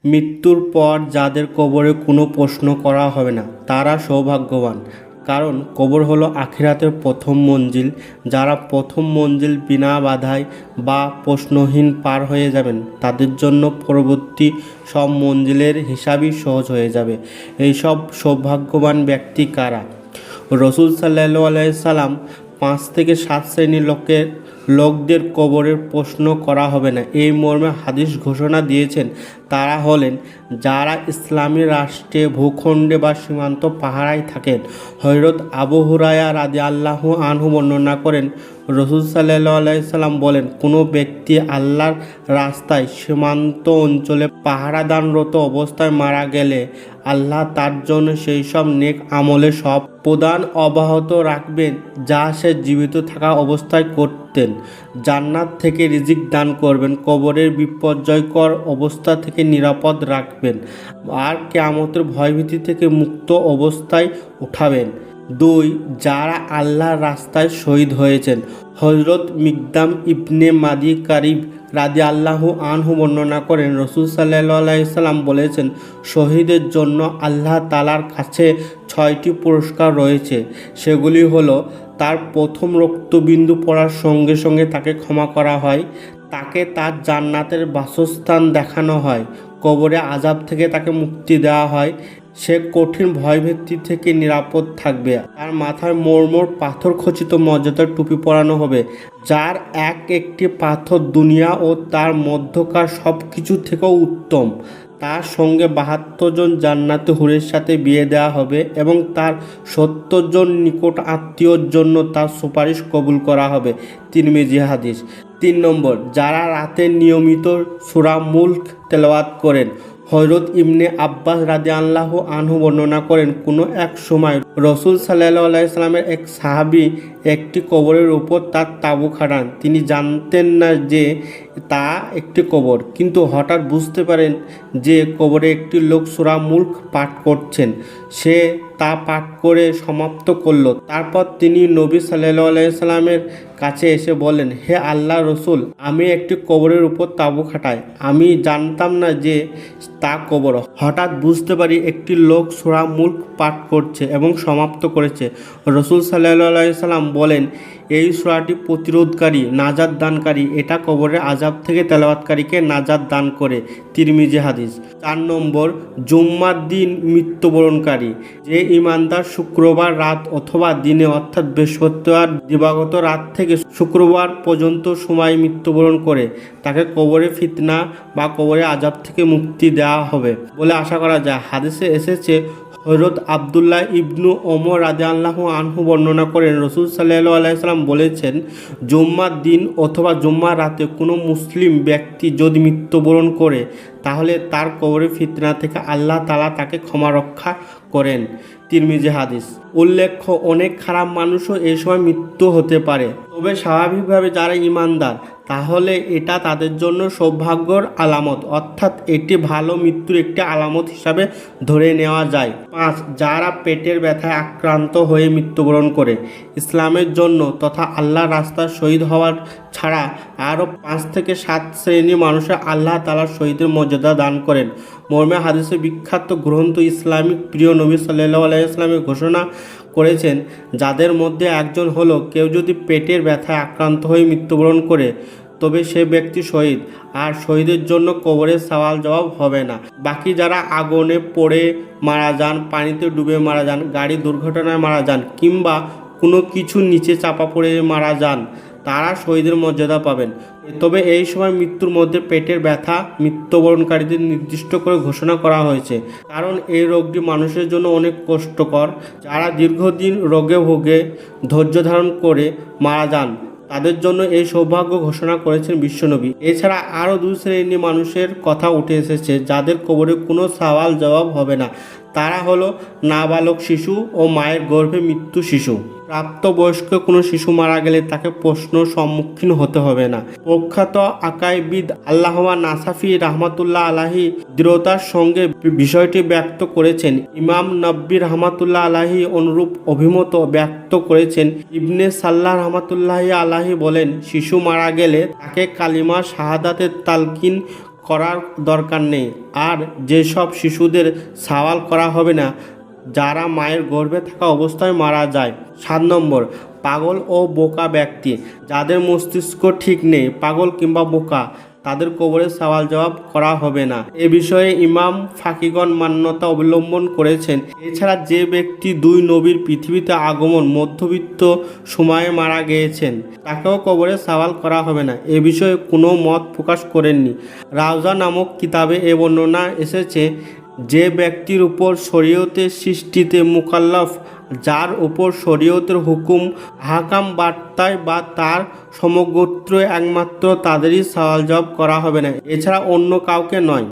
মৃত্যুর পর যাদের কবরে কোনো প্রশ্ন করা হবে না তারা সৌভাগ্যবান, কারণ কবর হলো আখিরাতের প্রথম মঞ্জিল। যারা প্রথম মঞ্জিল বিনা বাধায় বা প্রশ্নহীন পার হয়ে যাবেন তাদের জন্য পরবর্তী সব মঞ্জিলের হিসাবই সহজ হয়ে যাবে। এইসব সৌভাগ্যবান ব্যক্তি কারা? রসুল সাল্লাল্লাহু আলাইহি সাল্লাম 5 থেকে 7 শ্রেণীর লোকদের কবরের প্রশ্ন করা হবে না এই মর্মে হাদিস ঘোষণা দিয়েছেন। তারা হলেন যারা ইসলামী রাষ্ট্রে ভূখণ্ডে বা সীমান্ত পাহারায় থাকেন। হযরত আবু হুরায়রা রাদিয়াল্লাহু আনহু বর্ণনা করেন, রসুল সাল্লাল্লাহু আলাইহি সাল্লাম বলেন, কোনো ব্যক্তি আল্লাহর রাস্তায় সীমান্ত অঞ্চলে পাহারাদানরত অবস্থায় মারা গেলে আল্লাহ তার জন্য সেই সব নেক আমলের সব প্রদান অব্যাহত রাখবেন যা সে জীবিত থাকা অবস্থায় করতেন। জান্নাত থেকে রিজিক দান করবেন, কবরের বিপর্যয়কর অবস্থা থেকে নিরাপদ রাখবেন আর কিয়ামতের ভয়ভীতি থেকে মুক্ত অবস্থায় উঠাবেন। 2. যারা আল্লাহর রাস্তায় শহীদ হয়েছেন। হযরত মিকদাম ইবনে মাদি কারিব রাদিয়াল্লাহু আনহু বর্ণনা করেন, রসুল সাল্লাল্লাহু আলাইহি সাল্লাম বলেছেন, শহীদের জন্য আল্লাহ তাআলার কাছে 6টি পুরস্কার রয়েছে। সেগুলি হলো, তার প্রথম রক্তবিন্দু পড়ার সঙ্গে সঙ্গে তাকে ক্ষমা করা হয়, তাকে তার জান্নাতের বাসস্থান দেখানো হয়, কবরে আযাব থেকে তাকে মুক্তি দেওয়া হয়, সে কঠিন ভয়ভীতি থেকে নিরাপদ থাকবে, তার মাথায় মর্মর পাথর খচিত মর্যাদার টুপি পরানো হবে, যার একটি পাথর দুনিয়া ও তার মধ্যকার সব কিছু থেকেও উত্তম, তার সঙ্গে 72 জন জান্নাতি হুরের সাথে বিয়ে দেওয়া হবে এবং তার 70 জন নিকট আত্মীয়র জন্য তার সুপারিশ কবুল করা হবে। তিরমিজি হাদিস। 3. যারা রাতে নিয়মিত সূরা মুলক তেলাওয়াত করেন। হযরত ইবনে আব্বাস রাদিয়াল্লাহু আনহু বর্ণনা করেন, কোনো এক সময় রসুল সাল্লাল্লাহু আলাইহি সাল্লামের এক সাহাবী একটি কবরের উপর তার তাঁবু খাটান। তিনি জানতেন না যে তা একটি কবর, কিন্তু হঠাৎ বুঝতে পারেন যে কবরে একটি লোক সূরা মুলক পাঠ করছেন। সে তা পাঠ করে সমাপ্ত করল। তারপর তিনি নবী সাল্লাল্লাহু আলাইহি সাল্লামের কাছে এসে বলেন, হে আল্লাহর রসুল, আমি একটি কবরের উপর তাঁবু খাটাই, আমি জানতাম না যে তা কবর। হঠাৎ বুঝতে পারি একটি লোক সূরা মুলক পাঠ করছে এবং সমাপ্ত করেছে। রসুল সাল্লাল্লাহু আলাইহি সাল্লাম বলেন, এই সূরাটি প্রতিরোধকারী, নাজাত দানকারী, এটা কবরের আযাব থেকে তেলাওয়াতকারীকে নাজাত দান করে। তিরমিজি হাদিস। 4. জুম্মার দিন মৃত্যুবরণকারী। যে ইমানদার শুক্রবার রাত অথবা দিনে অর্থাৎ বৃহস্পতিবার দিবাগত রাত থেকে শুক্রবার পর্যন্ত সময় মৃত্যুবরণ করে তাকে কবরে ফিতনা বা কবরে আযাব থেকে মুক্তি দেওয়া হবে বলে আশা করা যায়। হাদিসে এসেছে, হযরত আব্দুল্লাহ ইবনু ওমর রাদিয়াল্লাহু আনহু বর্ণনা করেন, রসুল সাল্লাল্লাহু আলাইহি সাল্লাম বলেছেন, জুম্মার দিন অথবা জুম্মার রাতে কোনো মুসলিম ব্যক্তি যদি মৃত্যুবরণ করে তাহলে তার কবরে ফিতনা থেকে আল্লাহ তাআলা তাকে ক্ষমা রক্ষা করেন। তিরমিজি হাদিস। উল্লেখ্য, অনেক খারাপ মানুষও এই সময় মৃত্যু হতে পারে, তবে স্বাভাবিকভাবে যারা ঈমানদার তাহলে এটা তাদের জন্য সৌভাগ্যর আলামত, অর্থাৎ এটি ভালো মৃত্যুর একটি আলামত হিসাবে ধরে নেওয়া যায়। 5. যারা পেটের ব্যথায় আক্রান্ত হয়ে মৃত্যুবরণ করে। ইসলামের জন্য তথা আল্লাহর রাস্তায় শহীদ হওয়ার ছাড়া আরও 5 থেকে 7 শ্রেণী মানুষের আল্লাহ তাআলার শহীদের মর্যাদা দান করেন মর্মে হাদিসে বিখ্যাত গ্রন্থ ইসলামিক প্রিয় নবী সাল্লাল্লাহু আলাইহি ওয়াসাল্লাম ঘোষণা করেছেন, যাদের মধ্যে একজন হলো, কেউ যদি পেটের ব্যথায় আক্রান্ত হয়ে মৃত্যুবরণ করে তবে সে ব্যক্তি শহীদ, আর শহীদের জন্য কবরের সওয়াল জবাব হবে না। বাকি যারা আগুনে পড়ে মারা যান, পানিতে ডুবে মারা যান, গাড়ি দুর্ঘটনায় মারা যান কিংবা কোনো কিছুর নিচে চাপা পড়ে মারা যান তারা শহীদের মর্যাদা পাবেন। তবে এই সময় মৃত্যুর মধ্যে পেটের ব্যথা মৃত্যুবরণকারীদের নির্দিষ্ট করে ঘোষণা করা হয়েছে, কারণ এই রোগটি মানুষের জন্য অনেক কষ্টকর। যারা দীর্ঘদিন রোগে ভোগে ধৈর্য ধারণ করে মারা যান তাদের জন্য এই সৌভাগ্য ঘোষণা করেছেন বিশ্বনবী। এছাড়া আরও 2 শ্রেণীর মানুষের কথা উঠে এসেছে যাদের কবরে কোনো সওয়াল জবাব হবে না। তারা হলো নাবালক শিশু ও মায়ের গর্ভে মৃত্যু শিশু। প্রাপ্তবয়স্ক কোনো শিশু মারা গেলে তাকে প্রশ্নের সম্মুখীন হতে হবে না। প্রখ্যাত আকাইবিদ আল্লামা নাসাফি রাহমাতুল্লাহ আলাইহি দৃঢ়তার সঙ্গে বিষয়টি ব্যক্ত করেছেন। ইমাম নববী রাহমাতুল্লাহ আলাইহি অনুরূপ অভিমত ব্যক্ত করেছেন। ইবনে সাল্লাহ রাহমাতুল্লাহি আলাইহি বলেন, শিশু মারা গেলে তাকে কালিমা শাহাদাতের তালকিন করার দরকার নেই। আর যেসব শিশুদের সওয়াল করা হবে না যারা মায়ের গর্ভে থাকা অবস্থায় মারা যায়। 7 নম্বর, পাগল ও বোকা ব্যক্তি যাদের মস্তিষ্ক ঠিক নেই, পাগল কিংবা বোকা, তাদের কবরে সওয়াল জবাব করা হবে না। এ বিষয়ে ইমাম ফাকিগণ মান্যতা অবলম্বন করেছেন। এছাড়া যে ব্যক্তি 2 নবীর পৃথিবীতে আগমন মধ্যবিত্ত সময়ে মারা গিয়েছেন তাকেও কবরে সওয়াল করা হবে না। এ বিষয়ে কোনো মত প্রকাশ করেননি। রাউজা নামক কিতাবে এ বর্ণনা এসেছে, যে ব্যক্তির উপর শরীয়তের সৃষ্টিতে মুকাল্লাফ, যার উপর শরীয়তের হুকুম আহকাম বার্তায় বা তার সমগোত্র একমাত্র তাদেরই সওয়াল জবাব করা হবে না, এছাড়া অন্য কাউকে নয়।